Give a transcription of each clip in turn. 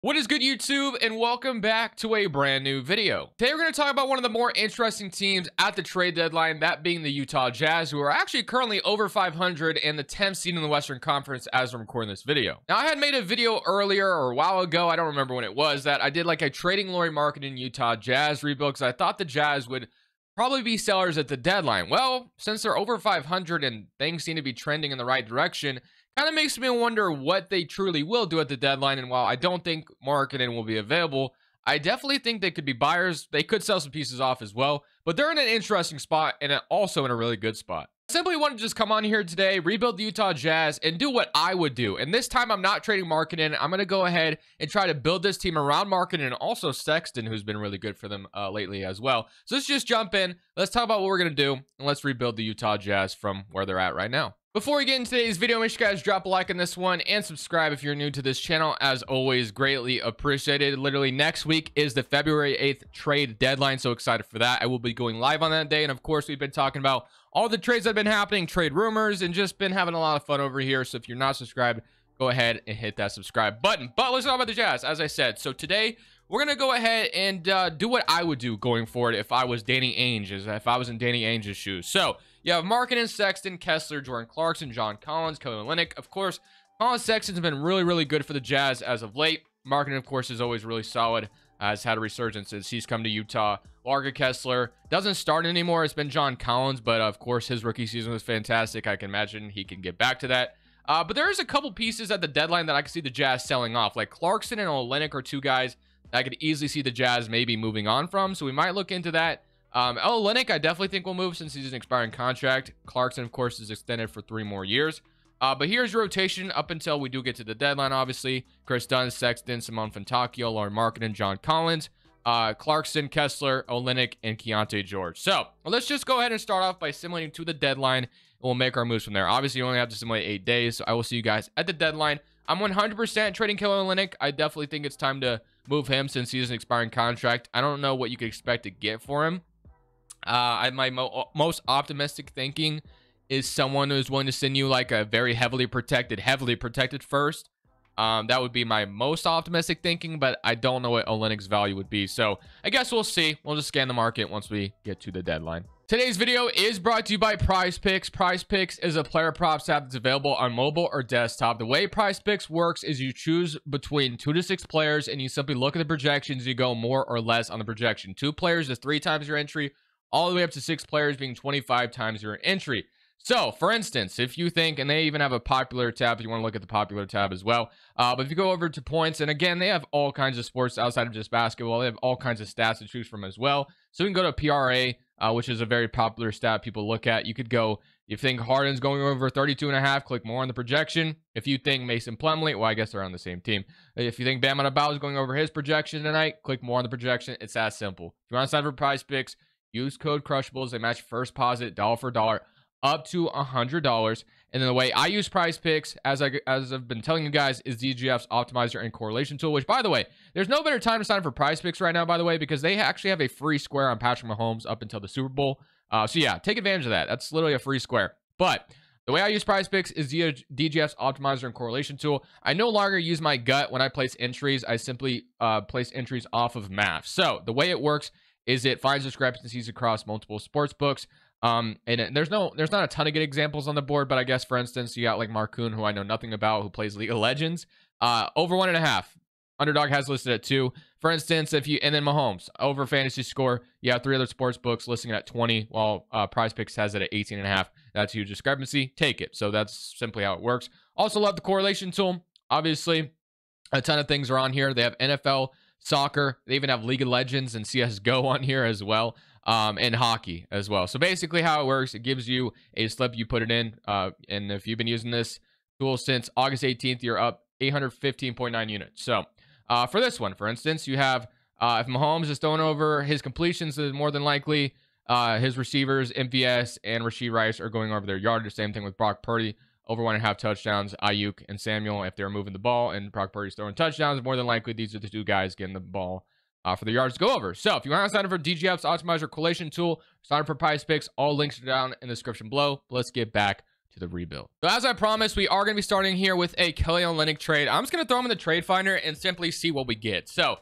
What is good, YouTube, and welcome back to a brand new video. Today we're going to talk about one of the more interesting teams at the trade deadline, that being the Utah Jazz, who are actually currently over 500 and the 10th seed in the Western Conference as I'm recording this video. Now, I had made a video earlier or a while ago, I don't remember when it was, that I did like a trading lorry market in Utah Jazz rebuild because I thought the Jazz would probably be sellers at the deadline. Well, since they're over 500 and things seem to be trending in the right direction, kind of makes me wonder what they truly will do at the deadline. And while I don't think marketing will be available, I definitely think they could be buyers. They could sell some pieces off as well, but they're in an interesting spot and also in a really good spot. I simply wanted to just come on here today, rebuild the Utah Jazz, and do what I would do. And this time I'm not trading marketing. I'm going to go ahead and try to build this team around marketing and also Sexton, who's been really good for them lately as well. So let's just jump in. Let's talk about what we're going to do, and let's rebuild the Utah Jazz from where they're at right now. Before we get into today's video, make sure you guys drop a like on this one and subscribe if you're new to this channel. As always, greatly appreciated. Literally next week is the February 8th trade deadline. So excited for that. I will be going live on that day. And of course, we've been talking about all the trades that have been happening, trade rumors, and just been having a lot of fun over here. So if you're not subscribed, go ahead and hit that subscribe button. But let's talk about the Jazz, as I said. So today, we're going to go ahead and do what I would do going forward if I was Danny Ainge, if I was in Danny Ainge's shoes. So you have Markkanen, Sexton, Kessler, Jordan Clarkson, John Collins, Kelly Olynyk. Of course, Colin Sexton's been really good for the Jazz as of late. Markkanen, of course, is always really solid. Has had a resurgence since he's come to Utah. Larga Kessler doesn't start anymore. It's been John Collins, but of course, his rookie season was fantastic. I can imagine he can get back to that. But there is a couple pieces at the deadline that I can see the Jazz selling off. Like Clarkson and Olynyk are two guys that I could easily see the Jazz maybe moving on from. So we might look into that. Olynyk, I definitely think will move since he's an expiring contract. Clarkson, of course, is extended for 3 more years. But here's your rotation up until we do get to the deadline, obviously. Chris Dunn, Sexton, Simone Fontecchio, Lauren Markkanen, John Collins, Clarkson, Kessler, Olynyk, and Keontae George. So let's just go ahead and start off by simulating to the deadline, and we'll make our moves from there. Obviously, you only have to simulate 8 days, so I will see you guys at the deadline. I'm 100% trading Kelly Olynyk. I definitely think it's time to move him since he's an expiring contract. I don't know what you could expect to get for him. My most optimistic thinking is someone who's willing to send you like a very heavily protected first. That would be my most optimistic thinking, but I don't know what Olynyk's value would be. So I guess we'll see. We'll just scan the market once we get to the deadline. Today's video is brought to you by Prize Picks. Prize Picks is a player props app that's available on mobile or desktop. The way Prize Picks works is you choose between 2 to 6 players and you simply look at the projections. You go more or less on the projection. 2 players is 3 times your entry, all the way up to 6 players being 25 times your entry. So, for instance, if you think, and they even have a popular tab if you want to look at the popular tab as well. But if you go over to points, and again, they have all kinds of sports outside of just basketball. They have all kinds of stats to choose from as well. So, you can go to PRA, which is a very popular stat people look at. You could go, if you think Harden's going over 32.5, click more on the projection. If you think Mason Plumlee, well, I guess they're on the same team. If you think Bam Adebayo is going over his projection tonight, click more on the projection. It's that simple. If you want to sign for Prize Picks, use code Crushables. They match first deposit dollar for dollar up to $100. And then the way I use Prize Picks, as I've been telling you guys, is DGF's optimizer and correlation tool, which, by the way, there's no better time to sign up for Prize Picks right now, by the way, because they actually have a free square on Patrick Mahomes up until the Super Bowl. So yeah, take advantage of that. That's literally a free square. But the way I use Prize Picks is DGF's optimizer and correlation tool. I no longer use my gut when I place entries. I simply place entries off of math. So the way it works is it finds discrepancies across multiple sports books. And there's not a ton of good examples on the board, but I guess, for instance, you got like Markkanen, who I know nothing about, who plays League of Legends, over 1.5. Underdog has listed at 2. For instance, and then Mahomes over fantasy score, you have 3 other sports books listing it at 20, while Prize Picks has it at 18.5. That's a huge discrepancy. Take it. So that's simply how it works. Also love the correlation tool. Obviously, a ton of things are on here. They have NFL, soccer. They even have League of Legends and CSGO on here as well. And hockey as well. So basically how it works, it gives you a slip, you put it in, and if you've been using this tool since August 18th, you're up 815.9 units. So for this one, for instance, you have if Mahomes is throwing over, his completions is more than likely, his receivers, MVS and Rashee Rice are going over their yardage. Same thing with Brock Purdy, over 1.5 touchdowns. Ayuk and Samuel, if they're moving the ball and Brock Purdy's throwing touchdowns, more than likely these are the 2 guys getting the ball for the yards to go over. So if you want to sign up for DGF's optimizer correlation tool, sign up for Prize Picks. All links are down in the description below. But let's get back to the rebuild. So as I promised, we are going to be starting here with a Kelly Olynyk trade. I'm just going to throw him in the trade finder and simply see what we get. So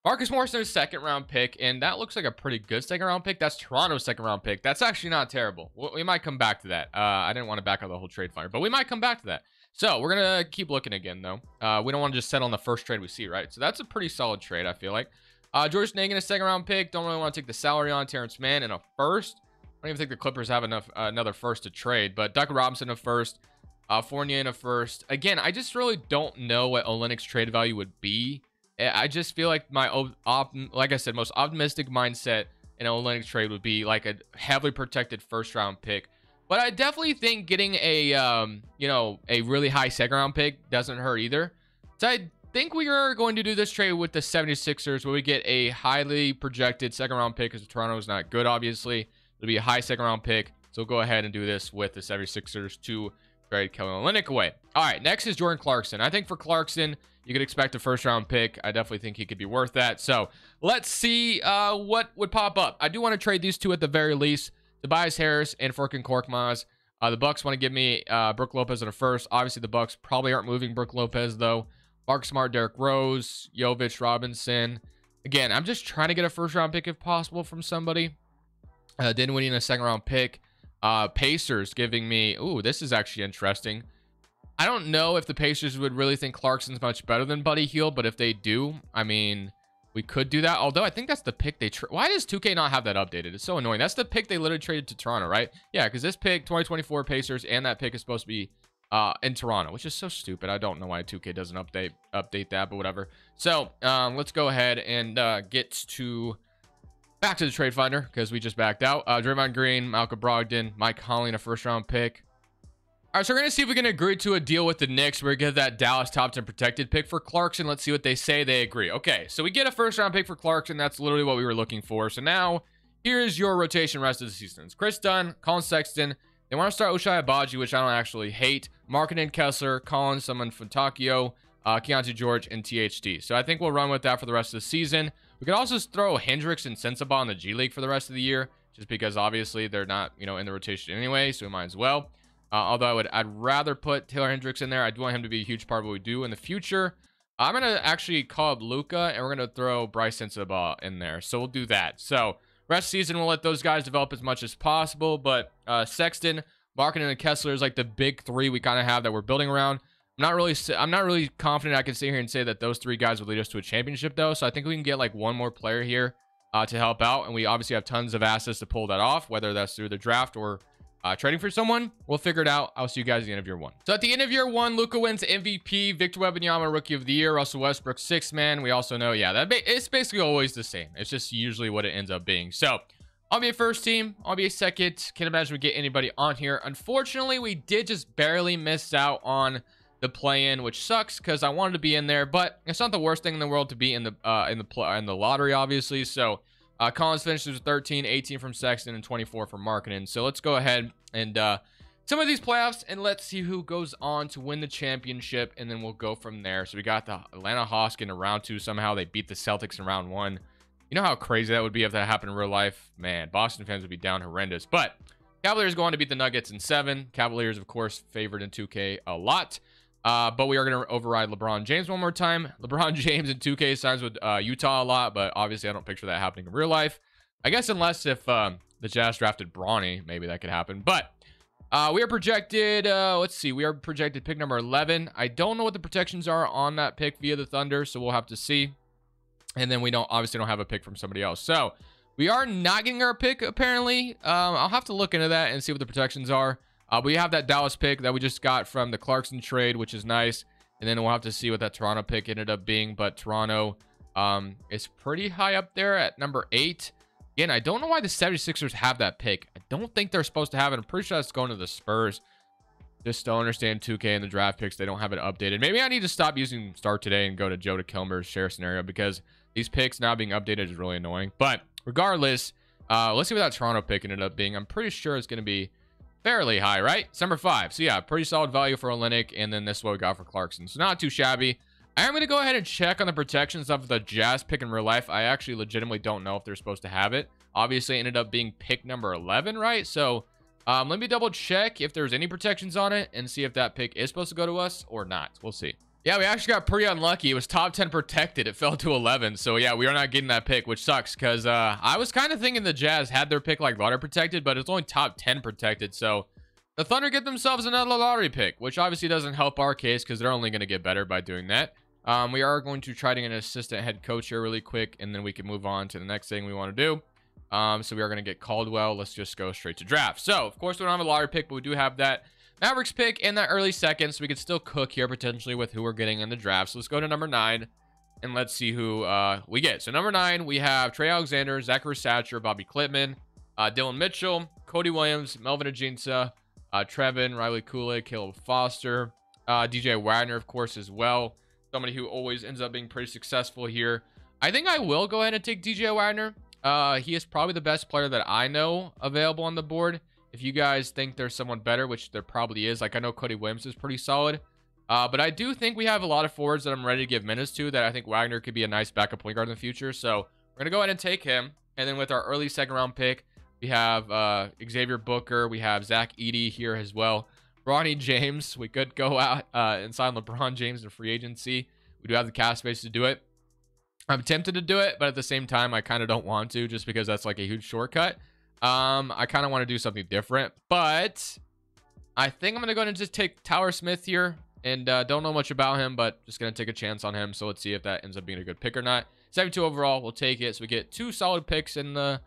Marcus Morrison's second round pick, and that looks like a pretty good second round pick. That's Toronto's second round pick. That's actually not terrible. We might come back to that. I didn't want to back out the whole trade finder, but we might come back to that. So we're going to keep looking again, though. We don't want to just settle on the first trade we see, right? So that's a pretty solid trade, I feel like. George Nagan, a second round pick. Don't really want to take the salary on. Terrence Mann in a first. I don't even think the Clippers have enough another first to trade, but Duncan Robinson a first. Fournier in a first. Again, I just really don't know what Olynyk's trade value would be. I just feel like like I said, most optimistic mindset in an Olynyk trade would be like a heavily protected first round pick. But I definitely think getting a you know, a really high second round pick doesn't hurt either. So I think we are going to do this trade with the 76ers, where we get a highly projected second round pick, because Toronto is not good, obviously. It'll be a high second round pick. So we'll go ahead and do this with the 76ers to trade Kelly Olynyk away. All right, next is Jordan Clarkson. I think for Clarkson, you could expect a first round pick. I definitely think he could be worth that. So let's see what would pop up. I do want to trade these two at the very least. Tobias Harris and Furkan Korkmaz. The Bucks want to give me Brook Lopez in a first. Obviously, the Bucks probably aren't moving Brook Lopez, though. Mark Smart, Derrick Rose, Jovic, Robinson. Again, I'm just trying to get a first round pick if possible from somebody. Dinwiddie in a second round pick. Pacers giving me... Ooh, this is actually interesting. I don't know if the Pacers would really think Clarkson's much better than Buddy Hield, but if they do, I mean, we could do that. Although I think that's the pick they... Why does 2K not have that updated? It's so annoying. That's the pick they literally traded to Toronto, right? Yeah, because this pick, 2024 Pacers, and that pick is supposed to be in Toronto, which is so stupid. I don't know why 2K doesn't update that, but whatever. So let's go ahead and get back to the trade finder, because we just backed out. Draymond Green, Malcolm Brogdon, Mike Conley in a first round pick. All right, so we're going to see if we can agree to a deal with the Knicks. We're going to get that Dallas top 10 protected pick for Clarkson. Let's see what they say. They agree. Okay, so we get a first round pick for Clarkson. That's literally what we were looking for. So now here's your rotation rest of the season. It's Chris Dunn, Colin Sexton. They want to start Ochai Agbaji, which I don't actually hate. Markkanen, Kessler, Collins, someone from Takio, Keontae George, and THD. So I think we'll run with that for the rest of the season. We could also throw Hendricks and Sensabaugh in the G League for the rest of the year, just because obviously they're not, you know, in the rotation anyway, so we might as well. Although I'd rather put Taylor Hendricks in there. I do want him to be a huge part of what we do in the future. I'm going to actually call up Luka, and we're going to throw Bryce Sensabaugh in there. So we'll do that. So rest of the season, we'll let those guys develop as much as possible. But Sexton, Markkanen, and Kessler is like the big three we kind of have that we're building around. I'm not really confident I can sit here and say that those three guys would lead us to a championship, though. So I think we can get like one more player here to help out. And we obviously have tons of assets to pull that off, whether that's through the draft or trading for someone. We'll figure it out. I'll see you guys at the end of year one. So at the end of year one, Luka wins MVP, Victor Wembanyama Rookie of the Year, Russell Westbrook sixth man. We also know, yeah, it's basically always the same. It's just usually what it ends up being. So I'll be a first team. I'll be a second. Can't imagine we get anybody on here. Unfortunately, we did just barely miss out on the play-in, which sucks because I wanted to be in there, but it's not the worst thing in the world to be in the lottery, obviously. So Collins finishes with 13, 18 from Sexton, and 24 from Markkanen. So let's go ahead and some of these playoffs, and let's see who goes on to win the championship, and then we'll go from there. So we got the Atlanta Hawks in round 2. Somehow they beat the Celtics in round 1. You know how crazy that would be if that happened in real life? Man, Boston fans would be down horrendous. But Cavaliers go on to beat the Nuggets in 7. Cavaliers, of course, favored in 2K a lot. But we are going to override LeBron James one more time. LeBron James in 2K signs with Utah a lot, but obviously I don't picture that happening in real life. I guess unless if the Jazz drafted Bronny, maybe that could happen. But we are projected, let's see, we are projected pick number 11. I don't know what the protections are on that pick via the Thunder, so we'll have to see. And then we obviously don't have a pick from somebody else. So we are not getting our pick, apparently. I'll have to look into that and see what the protections are. We have that Dallas pick that we just got from the Clarkson trade, which is nice. And then we'll have to see what that Toronto pick ended up being. But Toronto is pretty high up there at number 8. Again, I don't know why the 76ers have that pick. I don't think they're supposed to have it. I'm pretty sure that's going to the Spurs. Just don't understand 2K and the draft picks. They don't have it updated. Maybe I need to stop using Start Today and go to Joe to Kilmer's share scenario, because these picks now being updated is really annoying. But regardless, let's see what that Toronto pick ended up being. I'm pretty sure it's going to be fairly high, right? It's number 5. So yeah, pretty solid value for Olynyk, and then this is what we got for Clarkson. So not too shabby. I am going to go ahead and check on the protections of the Jazz pick in real life. I actually legitimately don't know if they're supposed to have it. Obviously, it ended up being pick number 11, right? So Let me double check if there's any protections on it and see if that pick is supposed to go to us or not. We'll see. Yeah, we actually got pretty unlucky. It was top 10 protected. It fell to 11. So yeah, we are not getting that pick, which sucks because I was kind of thinking the Jazz had their pick like lottery protected, but it's only top 10 protected. So the Thunder get themselves another lottery pick, which obviously doesn't help our case because they're only going to get better by doing that. We are going to try to get an assistant head coach here really quick, and then we can move on to the next thing we want to do. So we are going to get Caldwell. Let's just go straight to draft. So of course we don't have a lottery pick, but we do have that Mavericks pick in that early second, so we could still cook here potentially with who we're getting in the draft. So let's go to number 9 and let's see who we get. So number 9, we have Trey Alexander, Zachary Satcher, Bobby Klitman, Dylan Mitchell, Cody Williams, Melvin Ajinça, Trevin, Riley Kool-Aid, Caleb Foster, DJ Wagner, of course, as well. Somebody who always ends up being pretty successful here. I think I will go ahead and take DJ Wagner. He is probably the best player that I know available on the board. If you guys think there's someone better, which there probably is, like I know Cody Williams is pretty solid. But I do think we have a lot of forwards that I'm ready to give minutes to that I think Wagner could be a nice backup point guard in the future. So we're going to go ahead and take him. And then with our early second round pick, we have Xavier Booker. We have Zach Edey here as well. Bronny James. We could go out and sign LeBron James in free agency. We do have the cap space to do it. I'm tempted to do it, but at the same time, I kind of don't want to just because that's like a huge shortcut. I kind of want to do something different, but I think I'm going to go ahead and just take Tyler Smith here, and don't know much about him, but just going to take a chance on him. So let's see if that ends up being a good pick or not. 72 overall, we'll take it. So we get 2 solid picks in the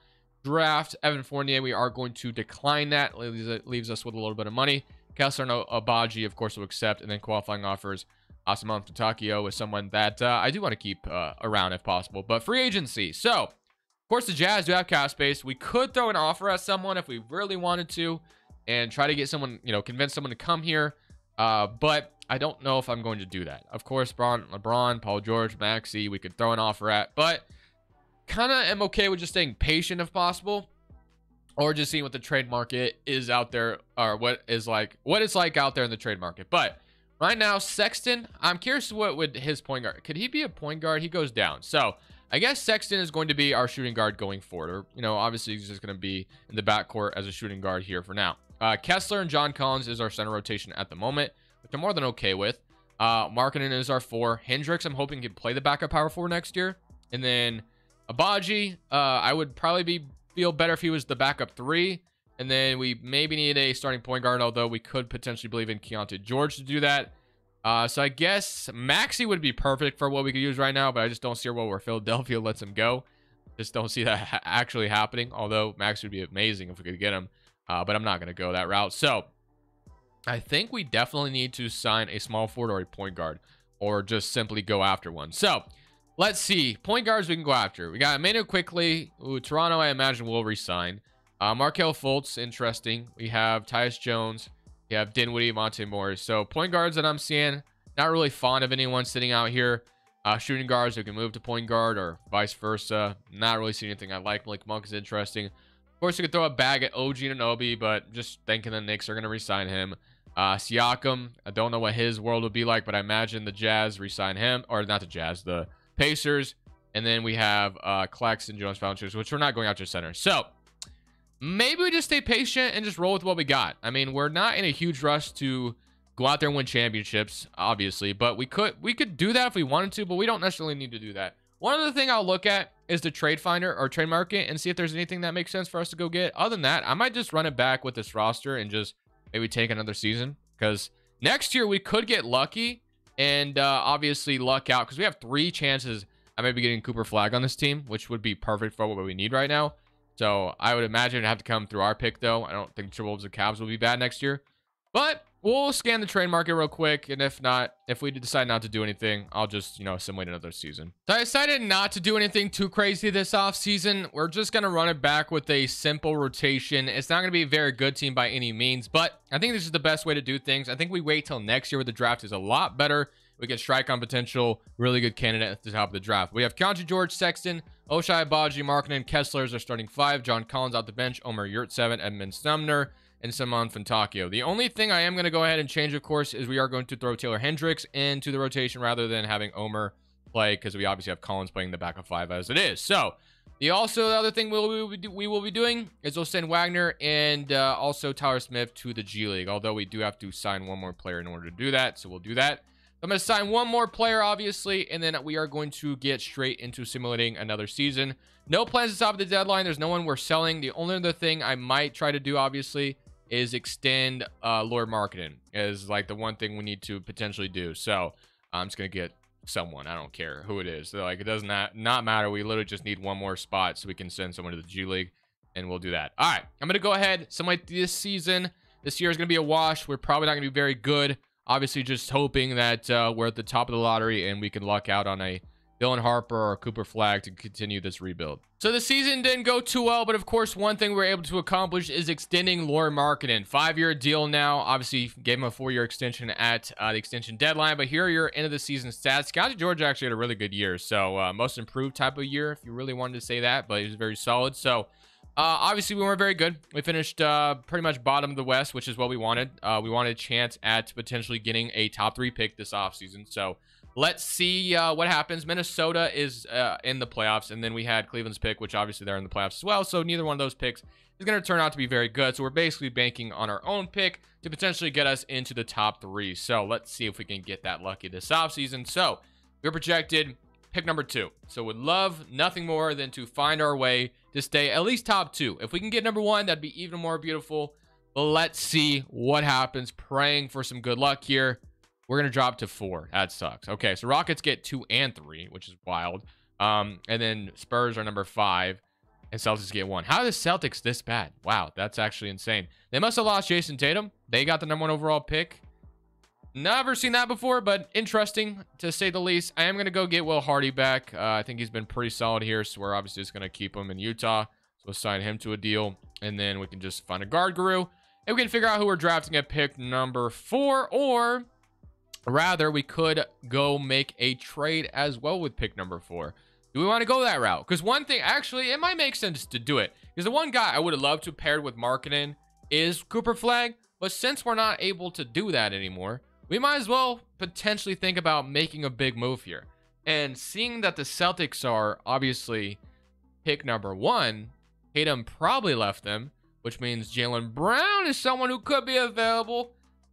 draft. Evan Fournier, we are going to decline that. Leaves us with a little bit of money. Kessler and Abaji, of course, will accept, and then qualifying offers. Asaman Fatakio is someone that I do want to keep around if possible, but free agency. So of course, the Jazz do have cap space. We could throw an offer at someone if we really wanted to and try to get someone, you know, convince someone to come here. But I don't know if I'm going to do that. Of course, LeBron, Paul George, Maxey, we could throw an offer at, but kind of am okay with just staying patient if possible, or just seeing what the trade market is out there, or what it's like out there in the trade market. But right now, Sexton, I'm curious what would his point guard, could he be a point guard? He goes down. So I guess Sexton is going to be our shooting guard going forward. Or, you know, obviously he's just going to be in the backcourt as a shooting guard here for now. Kessler and John Collins is our center rotation at the moment, which I'm more than okay with. Markkanen is our 4. Hendricks, I'm hoping can play the backup power 4 next year. And then Abaji, I would probably feel better if he was the backup 3. And then we maybe need a starting point guard, although we could potentially believe in Keontae George to do that. So I guess Maxey would be perfect for what we could use right now, but I just don't see where Philadelphia lets him go. Just don't see that actually happening, although Maxey would be amazing if we could get him. But I'm not going to go that route. So I think we definitely need to sign a small forward or a point guard, or just simply go after one. So let's see. Point guards we can go after. We got Emmanuel Quickly. Ooh, Toronto, I imagine, will resign. Markelle Fultz, interesting. We have Tyus Jones. We have Dinwiddie, Monte Morris. So point guards that I'm seeing, not really fond of anyone sitting out here. Shooting guards who can move to point guard or vice versa. Not really seeing anything I like. Malik Monk is interesting. Of course, you could throw a bag at OG Anunoby, but just thinking the Knicks are going to re-sign him. Siakam, I don't know what his world would be like, but I imagine the Jazz re-sign him. Or not the Jazz, the Pacers. And then we have Claxton, Jones Valanciunas, which we're not going after center. So maybe we just stay patient and just roll with what we got. I mean, we're not in a huge rush to go out there and win championships, obviously, but we could do that if we wanted to, but we don't necessarily need to do that. One other thing I'll look at is the trade finder or trade market and see if there's anything that makes sense for us to go get. Other than that, I might just run it back with this roster and just maybe take another season, because next year we could get lucky and obviously luck out, because we have 3 chances at maybe getting Cooper Flag on this team, which would be perfect for what we need right now. So I would imagine it'd have to come through our pick, though. I don't think Timberwolves and Cavs will be bad next year. But we'll scan the trade market real quick. And if not, if we decide not to do anything, I'll just, you know, assimilate another season. So I decided not to do anything too crazy this offseason. We're just going to run it back with a simple rotation. It's not going to be a very good team by any means, but I think this is the best way to do things. I think we wait till next year where the draft is a lot better. We can strike on potential really good candidate at the top of the draft. We have Keontae George, Sexton, Ochai Agbaji, Markkanen, Kessler is our starting 5. John Collins out the bench. Omer Yurt 7. Edmund Sumner and Simon Fontecchio. The only thing I am going to go ahead and change, of course, is we are going to throw Taylor Hendricks into the rotation rather than having Omer play, because we obviously have Collins playing the backup 5 as it is. So The other thing we will be doing is we'll send Wagner and also Tyler Smith to the G League. Although we do have to sign one more player in order to do that, so we'll do that. I'm going to sign one more player, obviously, and then we are going to get straight into simulating another season. No plans to stop at the deadline. There's no one we're selling. The only other thing I might try to do, obviously, is extend Lord Marketing is like the one thing we need to potentially do. So I'm just going to get someone. I don't care who it is. So, like, it does not matter. We literally just need one more spot so we can send someone to the G League, and we'll do that. All right, I'm going to go ahead. Simulate this season. This year is going to be a wash. We're probably not going to be very good. Obviously, just hoping that we're at the top of the lottery and we can luck out on a Dylan Harper or Cooper Flag to continue this rebuild. So the season didn't go too well, but of course, one thing we were able to accomplish is extending Lord Marketing. 5-year deal now. Obviously, gave him a 4-year extension at the extension deadline, but here are your end of the season stats. Scotty George actually had a really good year, so most improved type of year, if you really wanted to say that, but he was very solid. So obviously, we weren't very good. We finished pretty much bottom of the West, which is what we wanted. We wanted a chance at potentially getting a top 3 pick this offseason. So let's see what happens. Minnesota is in the playoffs, and then we had Cleveland's pick, which obviously they're in the playoffs as well. So neither one of those picks is going to turn out to be very good. So we're basically banking on our own pick to potentially get us into the top 3. So let's see if we can get that lucky this offseason. So we're projected pick number 2. So would love nothing more than to find our way to stay at least top 2. If we can get number 1, that'd be even more beautiful. But let's see what happens. Praying for some good luck here. We're going to drop to 4. That sucks. Okay, so Rockets get 2 and 3, which is wild. And then Spurs are number 5, and Celtics get 1. How are the Celtics this bad? Wow, that's actually insane. They must have lost Jason Tatum. They got the number 1 overall pick. Never seen that before, but interesting to say the least. I am going to go get Will Hardy back. I think he's been pretty solid here, so we're obviously just going to keep him in Utah. So we'll sign him to a deal, and then we can just find a guard guru, and we can figure out who we're drafting at pick number 4, or rather, we could go make a trade as well with pick number 4. Do we want to go that route? Because one thing, actually, it might make sense to do it. Because the one guy I would have loved to pair with Marketing is Cooper Flag, but since we're not able to do that anymore, we might as well potentially think about making a big move here. And seeing that the Celtics are obviously pick number 1, Tatum probably left them, which means Jaylen Brown is someone who could be available.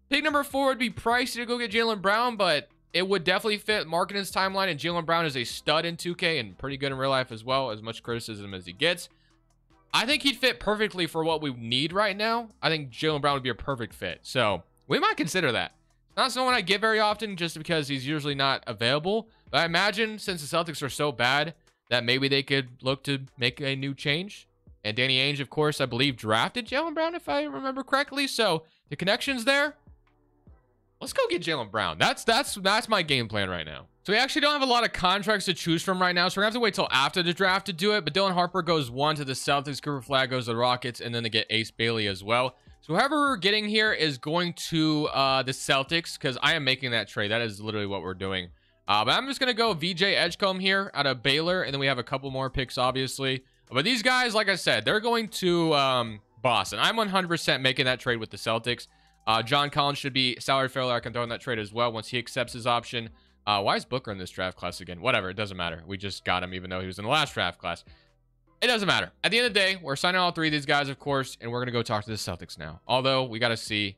Pick number 4 would be pricey to go get Jaylen Brown, but it would definitely fit Marketing's timeline, and Jaylen Brown is a stud in 2K and pretty good in real life as well, as much criticism as he gets. I think he'd fit perfectly for what we need right now. I think Jaylen Brown would be a perfect fit, so we might consider that. Not someone I get very often just because he's usually not available. But I imagine since the Celtics are so bad that maybe they could look to make a new change. And Danny Ainge, of course, I believe drafted Jaylen Brown, if I remember correctly. So the connection's there. Let's go get Jaylen Brown. That's my game plan right now. So we actually don't have a lot of contracts to choose from right now. So we're going to have to wait till after the draft to do it. But Dylan Harper goes 1 to the Celtics. Cooper Flag goes to the Rockets. And then they get Ace Bailey as well. So whoever we're getting here is going to the Celtics, because I am making that trade. That is literally what we're doing. But I'm just going to go VJ Edgecombe here out of Baylor, and then we have a couple more picks, obviously. But these guys, like I said, they're going to Boston. I'm 100% making that trade with the Celtics. John Collins should be salary fair. I can throw in that trade as well once he accepts his option. Why is Booker in this draft class again? Whatever, it doesn't matter. We just got him even though he was in the last draft class. It doesn't matter. At the end of the day, we're signing all 3 of these guys, of course, and we're going to go talk to the Celtics now. Although, we got to see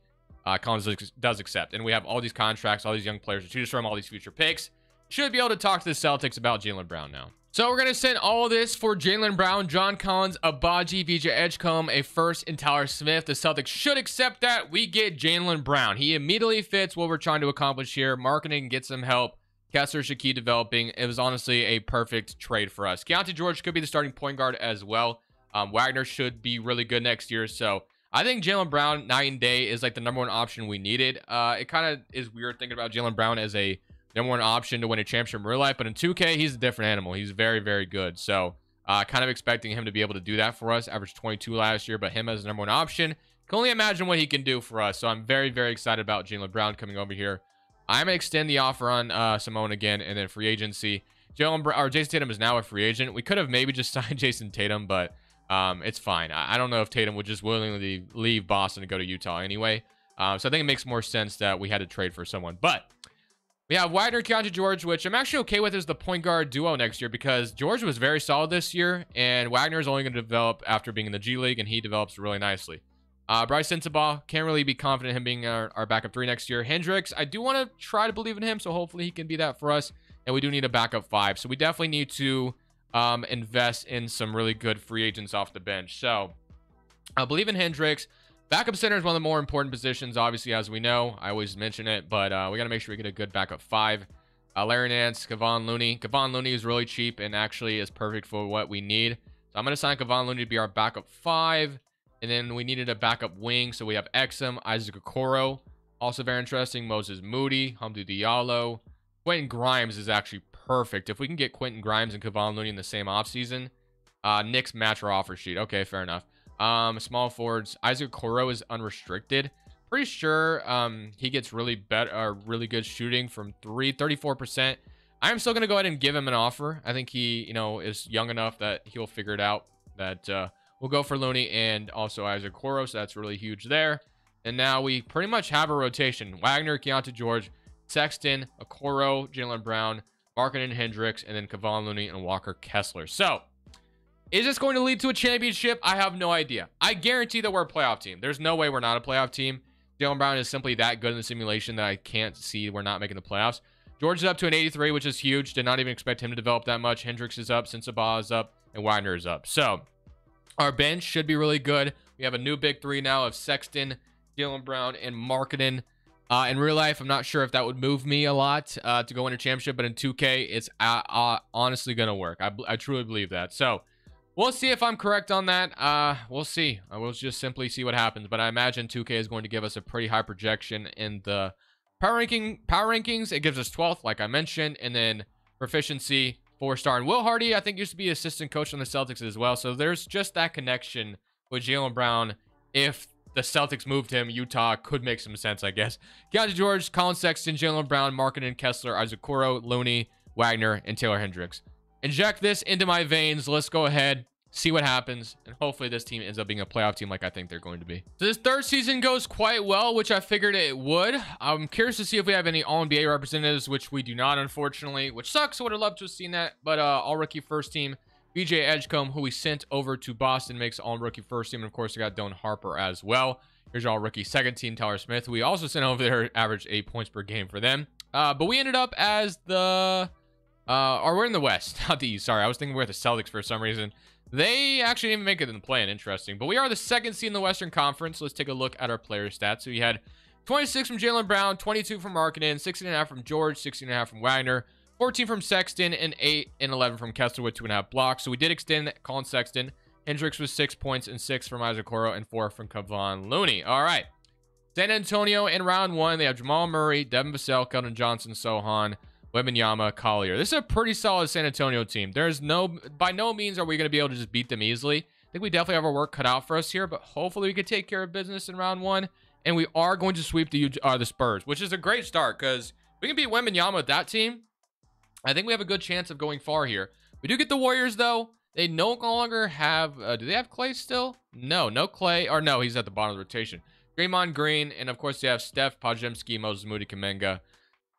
Collins does accept. And we have all these contracts, all these young players to choose from, all these future picks. Should be able to talk to the Celtics about Jaylen Brown now. So we're going to send all of this for Jaylen Brown, John Collins, Abaji, VJ Edgecombe, a first, and Tyler Smith. The Celtics should accept that. We get Jaylen Brown. He immediately fits what we're trying to accomplish here. Marketing gets some help. Kessler should keep developing. It was honestly a perfect trade for us. Keontae George could be the starting point guard as well. Wagner should be really good next year. So I think Jaylen Brown, night and day, is like the number 1 option we needed. It kind of is weird thinking about Jaylen Brown as a number 1 option to win a championship in real life. But in 2K, he's a different animal. He's very, very good. So kind of expecting him to be able to do that for us. Averaged 22 last year, but him as the number 1 option. Can only imagine what he can do for us. So I'm very, very excited about Jaylen Brown coming over here. I'm going to extend the offer on Simone again, and then free agency. Jason Tatum is now a free agent. We could have maybe just signed Jason Tatum, but it's fine. I don't know if Tatum would just willingly leave Boston to go to Utah anyway. So I think it makes more sense that we had to trade for someone. But We have Wagner, Keontae George, which I'm actually okay with as the point guard duo next year because George was very solid this year, and Wagner is only going to develop after being in the G League, and he develops really nicely. Bryce Sensabaugh, can't really be confident in him being our backup 3 next year. Hendricks, I do want to try to believe in him, so hopefully he can be that for us, and we do need a backup 5, so we definitely need to invest in some really good free agents off the bench. So I believe in Hendricks. Backup center is one of the more important positions, obviously, as we know. I always mention it, but we got to make sure we get a good backup 5. Larry Nance, Kevon Looney. Kevon Looney is really cheap and actually is perfect for what we need. So I'm going to sign Kevon Looney to be our backup 5. And then we needed a backup wing, so we have Exum, Isaac Okoro. Also very interesting, Moses Moody, Hamdou Diallo. Quentin Grimes is actually perfect. If we can get Quentin Grimes and Kevon Looney in the same offseason, Knicks match our offer sheet. Okay, fair enough. Small forwards, Isaac Okoro is unrestricted. Pretty sure he gets really good shooting from 34%. I'm still gonna go ahead and give him an offer. I think he, is young enough that he'll figure it out. That we'll go for Looney and also Isaac Okoro, so that's really huge there. And now we pretty much have a rotation: Wagner, Keontae George, Sexton, Okoro, Jaylen Brown, Markkanen, Hendricks, and then Kevon Looney and Walker Kessler. So is this going to lead to a championship? I have no idea. I guarantee that we're a playoff team. There's no way we're not a playoff team. Jaylen Brown is simply that good in the simulation that I can't see we're not making the playoffs. George is up to an 83, which is huge. Did not even expect him to develop that much. Hendricks is up, Sensabaugh is up, and Wagner is up. So our bench should be really good. We have a new big 3 now of Sexton, Jaylen Brown, and Markkanen. In real life, I'm not sure if that would move me a lot to go win a championship, but in 2K, it's honestly going to work. I truly believe that. So we'll see if I'm correct on that. We'll see. I will just simply see what happens. But I imagine 2K is going to give us a pretty high projection in the power rankings. It gives us 12th, like I mentioned. And then proficiency, 4-star. And Will Hardy, I think, used to be assistant coach on the Celtics as well. So there's just that connection with Jaylen Brown. If the Celtics moved him, Utah could make some sense, I guess. Keontae George, Colin Sexton, Jaylen Brown, Markkanen, Kessler, Isaac Okoro, Looney, Wagner, and Taylor Hendricks. Inject this into my veins. Let's go ahead, see what happens, and hopefully this team ends up being a playoff team like I think they're going to be. So this third season goes quite well, which I figured it would. I'm curious to see if we have any All-NBA representatives, which we do not, unfortunately, which sucks. I would have loved to have seen that, but All-Rookie first team, BJ Edgecombe, who we sent over to Boston, makes All-Rookie first team, and of course we got Don Harper as well. Here's your All-Rookie second team, Tyler Smith, who we also sent over there, average 8 points per game for them. But we ended up as the... or we're in the West, not the East. Sorry, I was thinking we're the Celtics for some reason. They actually didn't even make it in the play-in. Interesting. But we are the second seed in the Western Conference. So let's take a look at our player stats. So we had 26 from Jaylen Brown, 22 from Markkanen, 16.5 from George, 16.5 from Wagner, 14 from Sexton, and 8 and 11 from Kessler with 2.5 blocks. So we did extend Colin Sexton. Hendricks was 6 points and 6 from Isaac Okoro and 4 from Kevon Looney. All right. San Antonio in round 1. They have Jamal Murray, Devin Vassell, Keldon Johnson, Sohan, Wembanyama, Collier. This is a pretty solid San Antonio team. By no means are we going to be able to just beat them easily. I think we definitely have our work cut out for us here, but hopefully we can take care of business in round 1. And we are going to sweep the Spurs, which is a great start because we can beat Wembanyama with that team. I think we have a good chance of going far here. We do get the Warriors, though. They no longer have... do they have Clay still? No Clay. Or no, he's at the bottom of the rotation. Draymond Green, and of course they have Steph, Podziemski, Moses Moody, Kuminga.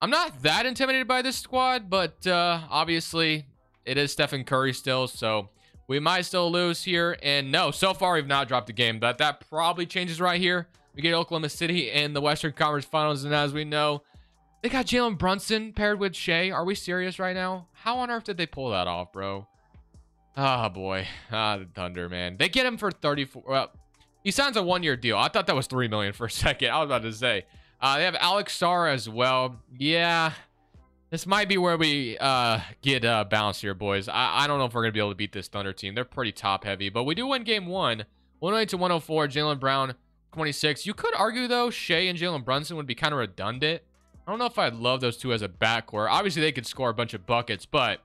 I'm not that intimidated by this squad, but obviously it is Stephen Curry still, so we might still lose here. And no, so far we've not dropped a game, but that probably changes right here. We get Oklahoma City in the Western Conference Finals, and as we know, they got Jalen Brunson paired with Shea. Are we serious right now? How on earth did they pull that off, bro? Oh, boy. The Thunder, man. They get him for 34. Well, he signs a 1-year deal. I thought that was $3 million for a second. I was about to say. They have Alex Sarr as well. Yeah, this might be where we get bounced here, boys. I don't know if we're going to be able to beat this Thunder team. They're pretty top-heavy, but we do win game 1. 108-104, Jaylen Brown, 26. You could argue, though, Shea and Jalen Brunson would be kind of redundant. I don't know if I'd love those two as a backcourt. Obviously, they could score a bunch of buckets, but...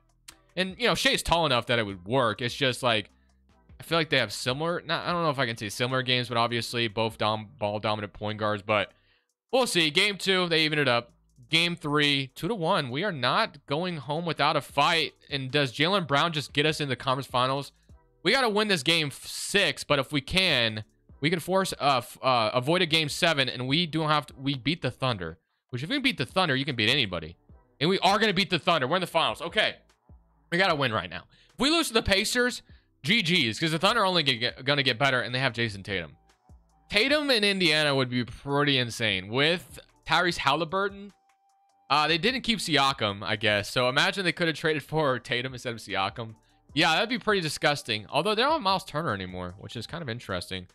And, Shea's tall enough that it would work. It's just, like... I feel like they have similar... I don't know if I can say similar games, but obviously both ball-dominant point guards, but... We'll see. Game 2, they even it up. Game 3, 2-1. We are not going home without a fight. And does Jaylen Brown just get us in the conference finals? We got to win this game 6, but if we can force avoid a game 7, and we don't have to. We beat the Thunder. Which if we can beat the Thunder, you can beat anybody. And we are going to beat the Thunder. We're in the finals. Okay. We got to win right now. If we lose to the Pacers, GG's, because the Thunder are only going to get better, and they have Jason Tatum. Tatum in Indiana would be pretty insane. With Tyrese Halliburton, they didn't keep Siakam, I guess. So imagine they could have traded for Tatum instead of Siakam. Yeah, that'd be pretty disgusting. Although they don't have Miles Turner anymore, which is kind of interesting.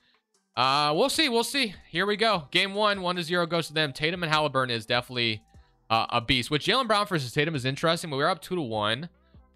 We'll see. We'll see. Here we go. Game 1, 1-0 goes to them. Tatum and Halliburton is definitely a beast. With Jaylen Brown versus Tatum is interesting, but we're up 2-1.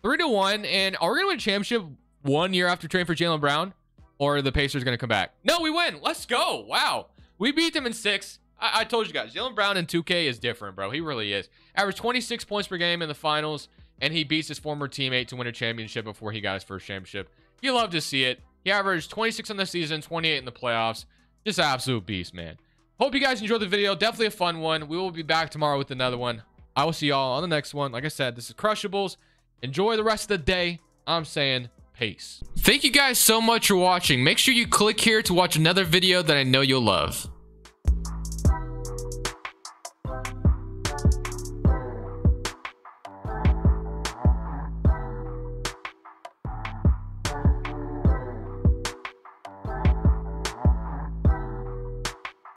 3-1. And are we going to win a championship 1 year after trading for Jaylen Brown? Or are the Pacers going to come back? No, we win. Let's go. Wow. We beat them in 6. I told you guys, Jaylen Brown in 2K is different, bro. He really is. Averaged 26 points per game in the finals. And he beats his former teammate to win a championship before he got his first championship. You love to see it. He averaged 26 in the season, 28 in the playoffs. Just an absolute beast, man. Hope you guys enjoyed the video. Definitely a fun one. We will be back tomorrow with another one. I will see y'all on the next one. Like I said, this is Crushables. Enjoy the rest of the day. I'm saying peace. Thank you guys so much for watching. Make sure you click here to watch another video that I know you'll love.